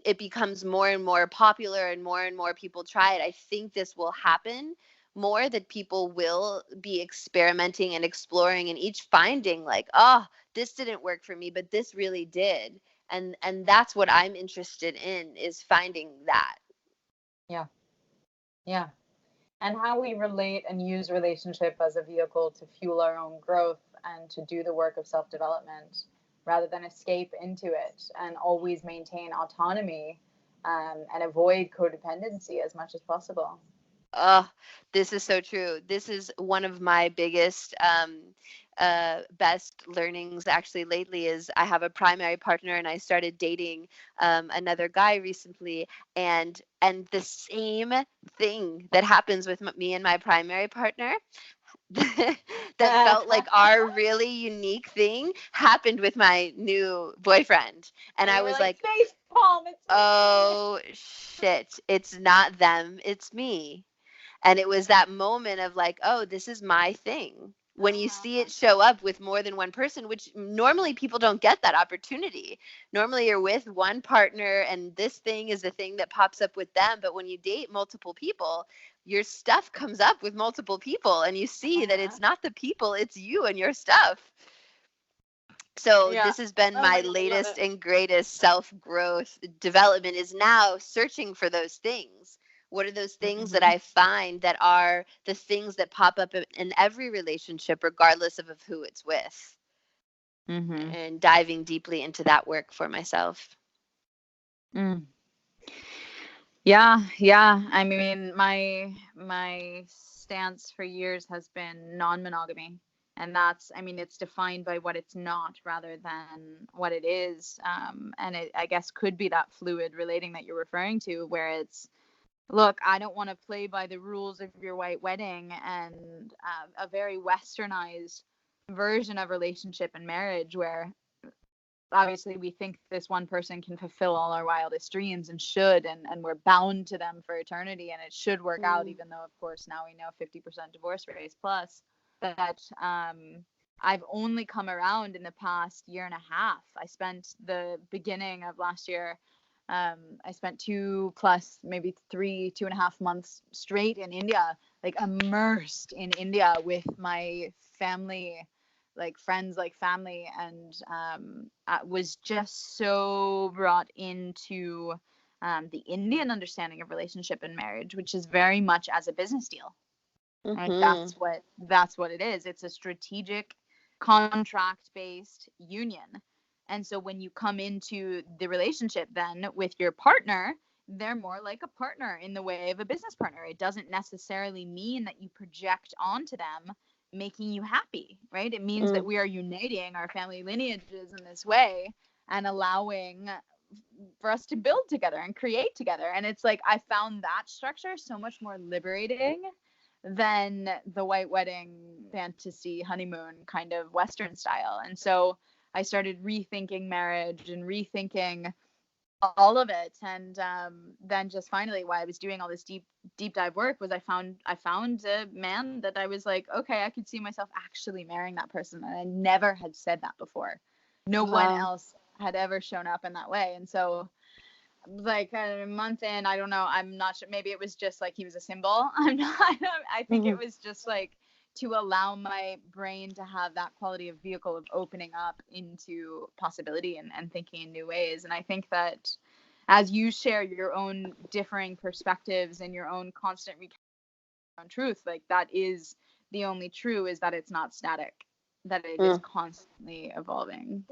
it becomes more and more popular and more people try it, I think this will happen more, that people will be experimenting and exploring and each finding like, oh, this didn't work for me, but this really did. And that's what I'm interested in, is finding that. Yeah. Yeah. And how we relate and use relationship as a vehicle to fuel our own growth and to do the work of self-development rather than escape into it, and always maintain autonomy and avoid codependency as much as possible. Oh, this is so true. This is one of my biggest best learnings actually lately. Is I have a primary partner and I started dating another guy recently, and the same thing that happens with me and my primary partner that felt like our really unique thing happened with my new boyfriend. And I was like, face palm, oh shit, it's not them, it's me. And it was that moment of like, oh, this is my thing. When you see it show up with more than one person, which normally people don't get that opportunity. Normally you're with one partner and this thing is the thing that pops up with them. But when you date multiple people, your stuff comes up with multiple people and you see that it's not the people, it's you and your stuff. So this has been my latest and greatest self-growth development, is now searching for those things. What are those things that I find that are the things that pop up in every relationship, regardless of who it's with? And diving deeply into that work for myself. Yeah. I mean, my stance for years has been non-monogamy. And that's, I mean, it's defined by what it's not rather than what it is. And it, I guess, could be that fluid relating that you're referring to, where it's, look, I don't want to play by the rules of your white wedding and a very westernized version of relationship and marriage where obviously we think this one person can fulfill all our wildest dreams and should, and we're bound to them for eternity and it should work out, even though, of course, now we know 50% divorce rates plus. But I've only come around in the past year and a half. I spent the beginning of last year, I spent 2+ maybe 2.5 months straight in India, like immersed in India with my family, like friends, like family, and I was just so brought into the Indian understanding of relationship and marriage, which is very much as a business deal. Right? That's what it is. It's a strategic, contract-based union. And so when you come into the relationship then with your partner, they're more like a partner in the way of a business partner. It doesn't necessarily mean that you project onto them making you happy, right? It means that we are uniting our family lineages in this way and allowing for us to build together and create together. And it's like, I found that structure so much more liberating than the white wedding fantasy honeymoon kind of Western style. And so I started rethinking marriage and rethinking all of it. And then just finally, why I was doing all this deep dive work was I found a man that I was like, okay, I could see myself actually marrying that person. And I never had said that before. No one else had ever shown up in that way. And so like a month in, I don't know, I'm not sure, maybe it was just like he was a symbol. I think it was just like to allow my brain to have that quality of vehicle of opening up into possibility and thinking in new ways. And I think that as you share your own differing perspectives and your own constant on truth, like that is the only true, is that it's not static, that it is constantly evolving.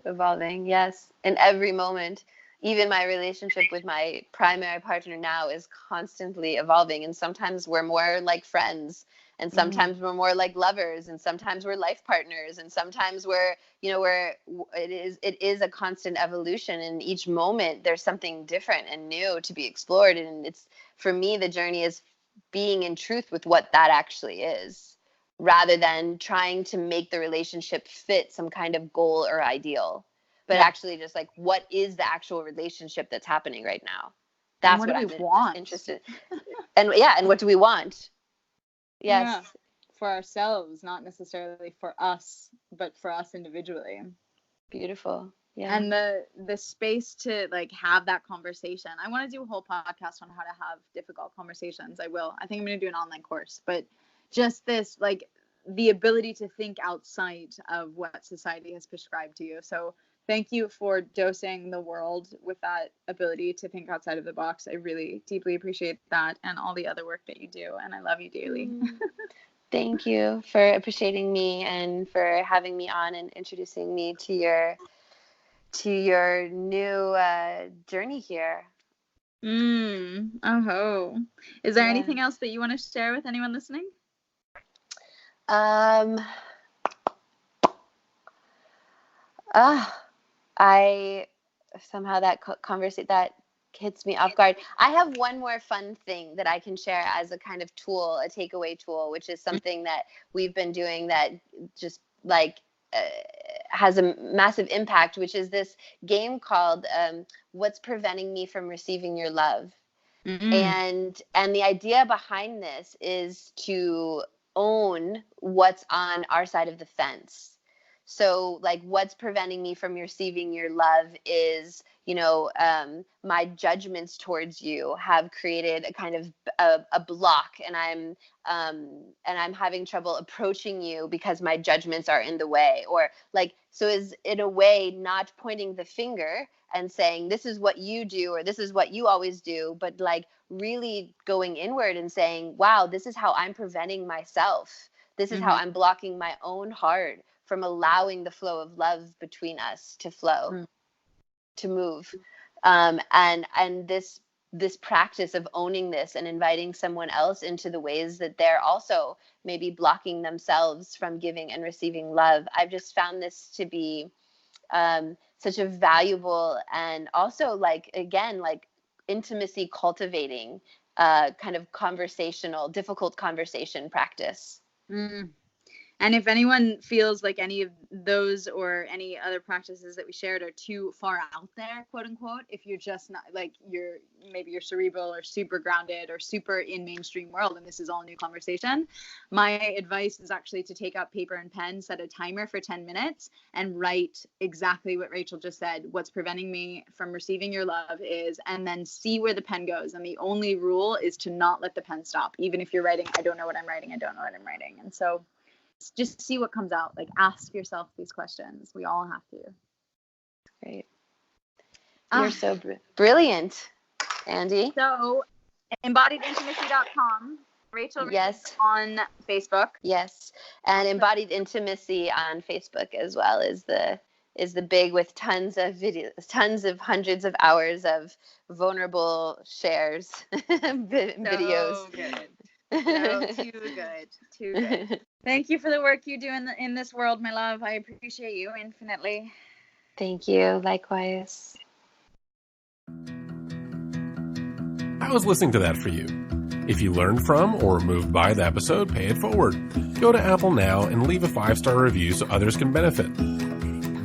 Yes, in every moment. Even my relationship with my primary partner now is constantly evolving, and sometimes we're more like friends, and sometimes we're more like lovers, and sometimes we're life partners, and sometimes it is a constant evolution, and each moment there's something different and new to be explored. And it's, for me, the journey is being in truth with what that actually is, rather than trying to make the relationship fit some kind of goal or ideal. But actually just like, what is the actual relationship that's happening right now? That's what I'm interested in. And what do we want? Yes. Yeah. For ourselves, not necessarily for us, but for us individually. Beautiful. Yeah. And the space to like have that conversation. I want to do a whole podcast on how to have difficult conversations. I will. I think I'm going to do an online course, but just this, like, the ability to think outside of what society has prescribed to you. So thank you for dosing the world with that ability to think outside of the box. I really deeply appreciate that and all the other work that you do. And I love you dearly. Thank you for appreciating me and for having me on and introducing me to your new journey here. Oh. Is there anything else that you want to share with anyone listening? I somehow that conversation that hits me off guard. I have one more fun thing that I can share as a kind of tool, a takeaway tool, which is something that we've been doing that just like has a massive impact, which is this game called What's Preventing Me from Receiving Your Love? And the idea behind this is to own what's on our side of the fence. So like, what's preventing me from receiving your love is, my judgments towards you have created a kind of a block, and I'm having trouble approaching you because my judgments are in the way. Or like, so is in a way not pointing the finger and saying this is what you do or this is what you always do, but like really going inward and saying, wow, this is how I'm preventing myself. This is how I'm blocking my own heart from allowing the flow of love between us to flow, to move. And this practice of owning this and inviting someone else into the ways that they're also maybe blocking themselves from giving and receiving love. I've just found this to be such a valuable and also like, again, like intimacy cultivating kind of difficult conversation practice. And if anyone feels like any of those or any other practices that we shared are too far out there, quote unquote, if you're just not like maybe you're cerebral or super grounded or super in mainstream world and this is all new conversation, my advice is actually to take out paper and pen, set a timer for 10 minutes and write exactly what Rachel just said. What's preventing me from receiving your love is, and then see where the pen goes. And the only rule is to not let the pen stop. Even if you're writing, I don't know what I'm writing. I don't know what I'm writing. And so just see what comes out. Like, ask yourself these questions. We all have to. Great. You're so brilliant, Andi. So, embodiedintimacy.com. Rachel Rickards yes. on Facebook. Yes, and Embodied Intimacy on Facebook as well is the big, with tons of videos, tons of hundreds of hours of vulnerable shares, videos. So good. No, too good. Too good. Thank you for the work you do in this world, my love. I appreciate you infinitely. Thank you. Likewise. I was listening to that for you. If you learned from or were moved by the episode, pay it forward. Go to Apple now and leave a 5-star review so others can benefit.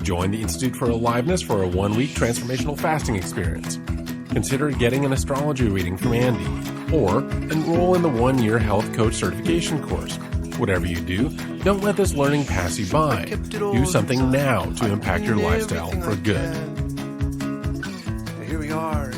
Join the Institute for Aliveness for a 1-week transformational fasting experience. Consider getting an astrology reading from Andi, or enroll in the 1-year health coach certification course. Whatever you do, don't let this learning pass you by. Do something now to impact your lifestyle for good. Here we are.